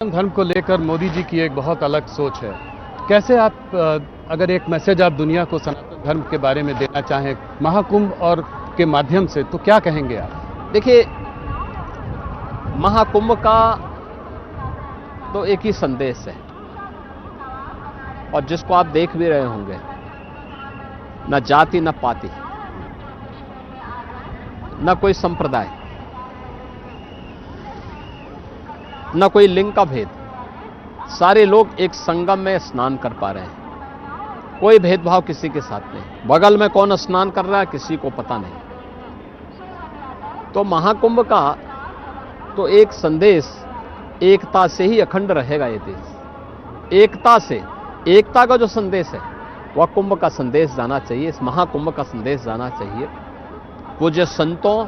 धर्म को लेकर मोदी जी की एक बहुत अलग सोच है। कैसे आप अगर एक मैसेज आप दुनिया को सनातन धर्म के बारे में देना चाहें महाकुंभ और के माध्यम से, तो क्या कहेंगे आप? देखिए, महाकुंभ का तो एक ही संदेश है और जिसको आप देख भी रहे होंगे, न जाति न पाति, न कोई संप्रदाय, न कोई लिंग का भेद, सारे लोग एक संगम में स्नान कर पा रहे हैं। कोई भेदभाव किसी के साथ नहीं। बगल में कौन स्नान कर रहा है किसी को पता नहीं। तो महाकुंभ का तो एक संदेश, एकता से ही अखंड रहेगा ये देश। एकता से, एकता का जो संदेश है वह कुंभ का संदेश जाना चाहिए, इस महाकुंभ का संदेश जाना चाहिए। पूज्य संतों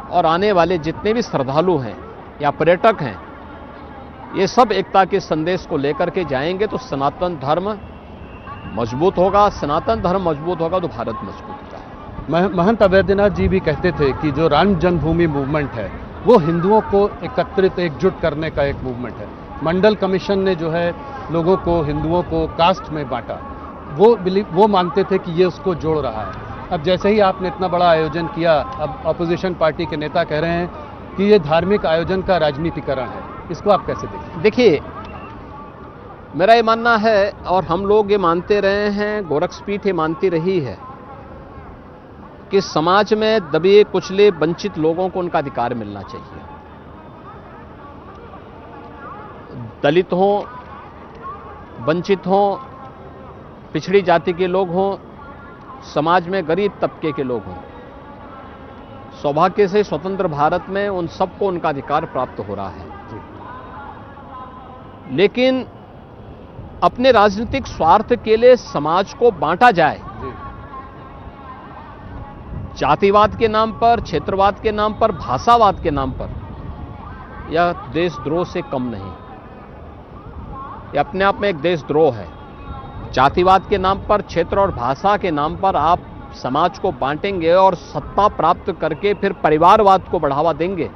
और आने वाले जितने भी श्रद्धालु हैं या पर्यटक हैं, ये सब एकता के संदेश को लेकर के जाएंगे तो सनातन धर्म मजबूत होगा। सनातन धर्म मजबूत होगा तो भारत मजबूत होगा। महंत अवैधनाथ जी भी कहते थे कि जो राम जन्मभूमि मूवमेंट है वो हिंदुओं को एकत्रित, एकजुट करने का एक मूवमेंट है। मंडल कमीशन ने जो है लोगों को, हिंदुओं को कास्ट में बांटा। वो मानते थे कि ये उसको जोड़ रहा है। अब जैसे ही आपने इतना बड़ा आयोजन किया, अब अपोजिशन पार्टी के नेता कह रहे हैं कि ये धार्मिक आयोजन का राजनीतिकरण है। इसको आप कैसे देखते? देखिए, मेरा ये मानना है और हम लोग ये मानते रहे हैं, गोरक्षपीठ ये मानती रही है कि समाज में दबे कुचले वंचित लोगों को उनका अधिकार मिलना चाहिए। दलित हों, वंचित हों, पिछड़ी जाति के लोग हों, समाज में गरीब तबके के लोग हों, सौभाग्य से स्वतंत्र भारत में उन सबको उनका अधिकार प्राप्त हो रहा है। लेकिन अपने राजनीतिक स्वार्थ के लिए समाज को बांटा जाए, जातिवाद के नाम पर, क्षेत्रवाद के नाम पर, भाषावाद के नाम पर, यह देशद्रोह से कम नहीं। यह अपने आप में एक देशद्रोह है। जातिवाद के नाम पर, क्षेत्र और भाषा के नाम पर आप समाज को बांटेंगे और सत्ता प्राप्त करके फिर परिवारवाद को बढ़ावा देंगे।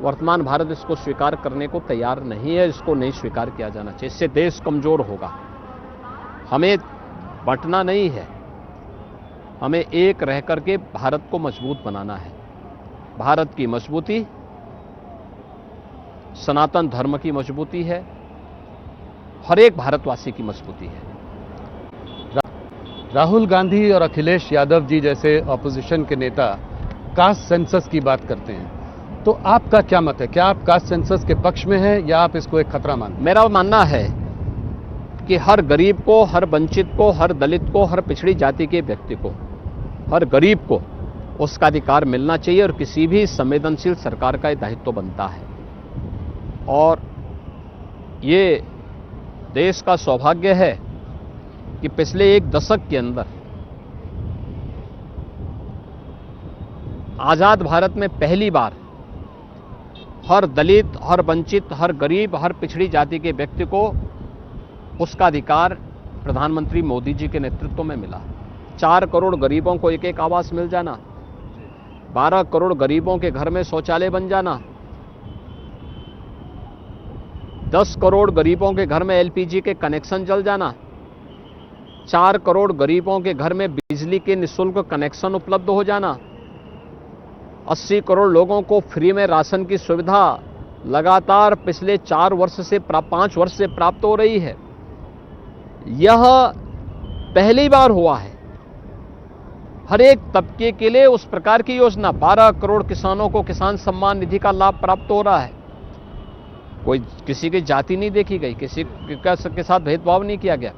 वर्तमान भारत इसको स्वीकार करने को तैयार नहीं है, इसको नहीं स्वीकार किया जाना चाहिए। इससे देश कमजोर होगा। हमें बंटना नहीं है, हमें एक रह करके भारत को मजबूत बनाना है। भारत की मजबूती सनातन धर्म की मजबूती है, हर एक भारतवासी की मजबूती है। राहुल गांधी और अखिलेश यादव जी जैसे ऑपोजिशन के नेता कास्ट सेंसस की बात करते हैं, तो आपका क्या मत है? क्या आप कास्ट सेंसस के पक्ष में हैं या आप इसको एक खतरा मानते हैं? मेरा मानना है कि हर गरीब को, हर वंचित को, हर दलित को, हर पिछड़ी जाति के व्यक्ति को, हर गरीब को उसका अधिकार मिलना चाहिए और किसी भी संवेदनशील सरकार का ये दायित्व बनता है। और ये देश का सौभाग्य है कि पिछले एक दशक के अंदर आजाद भारत में पहली बार हर दलित, हर वंचित, हर गरीब, हर पिछड़ी जाति के व्यक्ति को उसका अधिकार प्रधानमंत्री मोदी जी के नेतृत्व में मिला। 4 करोड़ गरीबों को एक एक आवास मिल जाना, 12 करोड़ गरीबों के घर में शौचालय बन जाना, 10 करोड़ गरीबों के घर में एलपीजी के कनेक्शन जल जाना, 4 करोड़ गरीबों के घर में बिजली के निःशुल्क कनेक्शन उपलब्ध हो जाना, 80 करोड़ लोगों को फ्री में राशन की सुविधा लगातार पिछले 5 वर्ष से प्राप्त हो रही है। यह पहली बार हुआ है। हर एक तबके के लिए उस प्रकार की योजना। 12 करोड़ किसानों को किसान सम्मान निधि का लाभ प्राप्त हो रहा है। कोई किसी की जाति नहीं देखी गई, किसी के साथ भेदभाव नहीं किया गया।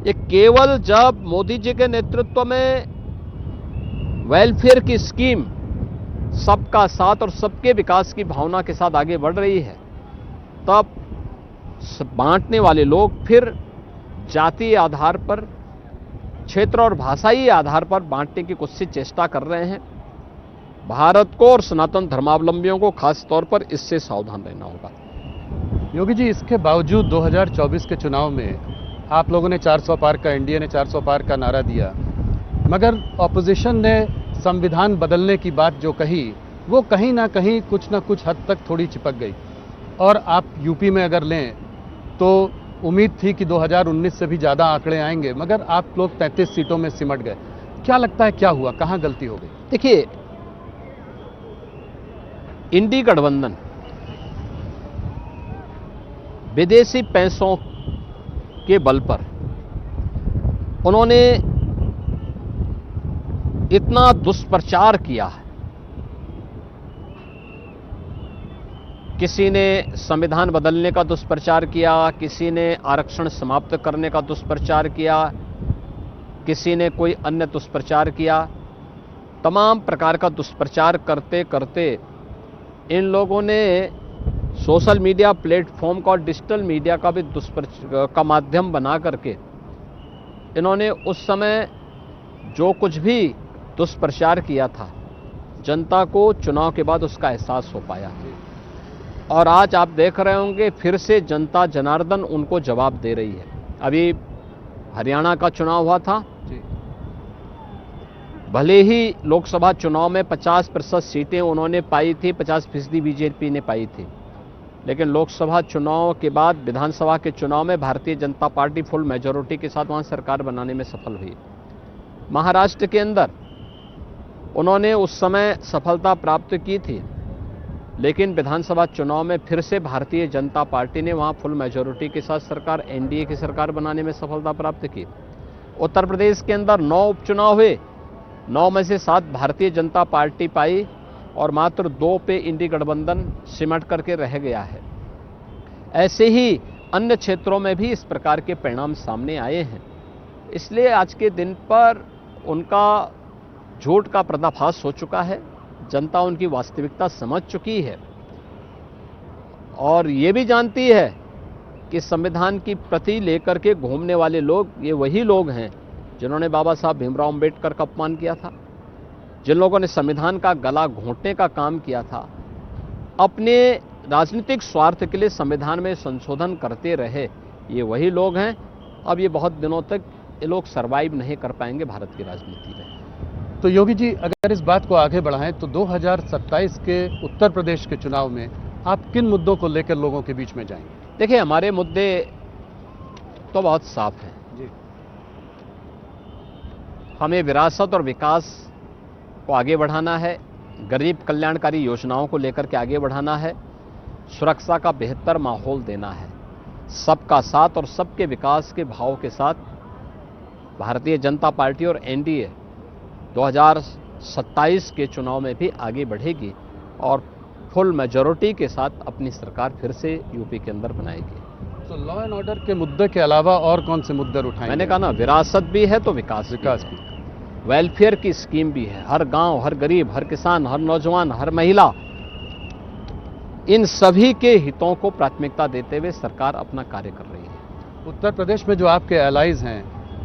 ये केवल जब मोदी जी के नेतृत्व में वेलफेयर की स्कीम सबका साथ और सबके विकास की भावना के साथ आगे बढ़ रही है, तब बांटने वाले लोग फिर जातीय आधार पर, क्षेत्र और भाषाई आधार पर बांटने की कुछ चेष्टा कर रहे हैं। भारत को और सनातन धर्मावलंबियों को खास तौर पर इससे सावधान रहना होगा। योगी जी, इसके बावजूद 2024 के चुनाव में आप लोगों ने 400 पार का, एनडीए ने 400 पार का नारा दिया, मगर ऑपोजिशन ने संविधान बदलने की बात जो कही वो कहीं ना कुछ हद तक थोड़ी चिपक गई। और आप यूपी में अगर लें तो उम्मीद थी कि 2019 से भी ज़्यादा आंकड़े आएंगे, मगर आप लोग 33 सीटों में सिमट गए। क्या लगता है क्या हुआ, कहाँ गलती हो गई? देखिए, इंडी गठबंधन विदेशी पैसों के बल पर उन्होंने इतना दुष्प्रचार किया है। किसी ने संविधान बदलने का दुष्प्रचार किया, किसी ने आरक्षण समाप्त करने का दुष्प्रचार किया, किसी ने कोई अन्य दुष्प्रचार किया। तमाम प्रकार का दुष्प्रचार करते करते इन लोगों ने सोशल मीडिया प्लेटफॉर्म का और डिजिटल मीडिया का भी दुष्प्रचार का माध्यम बना करके इन्होंने उस समय जो कुछ भी दुष्प्रचार किया था, जनता को चुनाव के बाद उसका एहसास हो पाया। और आज आप देख रहे होंगे फिर से जनता जनार्दन उनको जवाब दे रही है। अभी हरियाणा का चुनाव हुआ था, भले ही लोकसभा चुनाव में 50% सीटें उन्होंने पाई थी, 50% बीजेपी ने पाई थी, लेकिन लोकसभा चुनाव के बाद विधानसभा के चुनाव में Bharatiya Janata party full majority के साथ वहां सरकार बनाने में सफल हुई। महाराष्ट्र के अंदर उन्होंने उस समय सफलता प्राप्त की थी, लेकिन विधानसभा चुनाव में फिर से भारतीय जनता पार्टी ने वहां फुल मेजॉरिटी के साथ सरकार, एनडीए की सरकार बनाने में सफलता प्राप्त की। उत्तर प्रदेश के अंदर 9 उपचुनाव हुए, 9 में से 7 भारतीय जनता पार्टी पाई और मात्र 2 पे इंडी गठबंधन सिमट करके रह गया है। ऐसे ही अन्य क्षेत्रों में भी इस प्रकार के परिणाम सामने आए हैं। इसलिए आज के दिन पर उनका झूठ का पर्दाफाश हो चुका है, जनता उनकी वास्तविकता समझ चुकी है और ये भी जानती है कि संविधान की प्रति लेकर के घूमने वाले लोग ये वही लोग हैं जिन्होंने बाबा साहब भीमराव अंबेडकर का अपमान किया था, जिन लोगों ने संविधान का गला घोंटने का काम किया था, अपने राजनीतिक स्वार्थ के लिए संविधान में संशोधन करते रहे, ये वही लोग हैं। अब ये बहुत दिनों तक ये लोग सरवाइव नहीं कर पाएंगे भारत की राजनीति में। तो योगी जी, अगर इस बात को आगे बढ़ाएं तो 2027 के उत्तर प्रदेश के चुनाव में आप किन मुद्दों को लेकर लोगों के बीच में जाएंगे? देखिए, हमारे मुद्दे तो बहुत साफ हैं जी। हमें विरासत और विकास को आगे बढ़ाना है, गरीब कल्याणकारी योजनाओं को लेकर के आगे बढ़ाना है, सुरक्षा का बेहतर माहौल देना है, सबका साथ और सबके विकास के भाव के साथ भारतीय जनता पार्टी और एनडीए 2027 के चुनाव में भी आगे बढ़ेगी और फुल मेजॉरिटी के साथ अपनी सरकार फिर से यूपी के अंदर बनाएगी। तो लॉ एंड ऑर्डर के मुद्दे के अलावा और कौन से मुद्दे उठाएंगे? मैंने कहा ना, विरासत भी है तो विकास भी है। वेलफेयर की स्कीम भी है, हर गांव, हर गरीब, हर किसान, हर नौजवान, हर महिला, इन सभी के हितों को प्राथमिकता देते हुए सरकार अपना कार्य कर रही है। उत्तर प्रदेश में जो आपके एलाइज हैं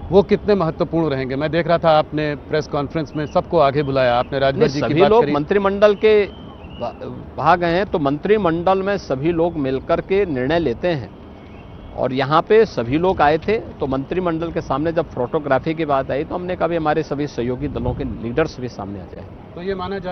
वो कितने महत्वपूर्ण रहेंगे? मैं देख रहा था आपने प्रेस कॉन्फ्रेंस में सबको आगे बुलाया, आपने राजभर जी की सभी बात लोग करी। मंत्रिमंडल के भाग हैं तो मंत्रिमंडल में सभी लोग मिलकर के निर्णय लेते हैं और यहाँ पे सभी लोग आए थे। तो मंत्रिमंडल के सामने जब फोटोग्राफी की बात आई तो हमने कहा भी हमारे सभी सहयोगी दलों के लीडर्स भी सामने आ जाए। तो ये माना जाए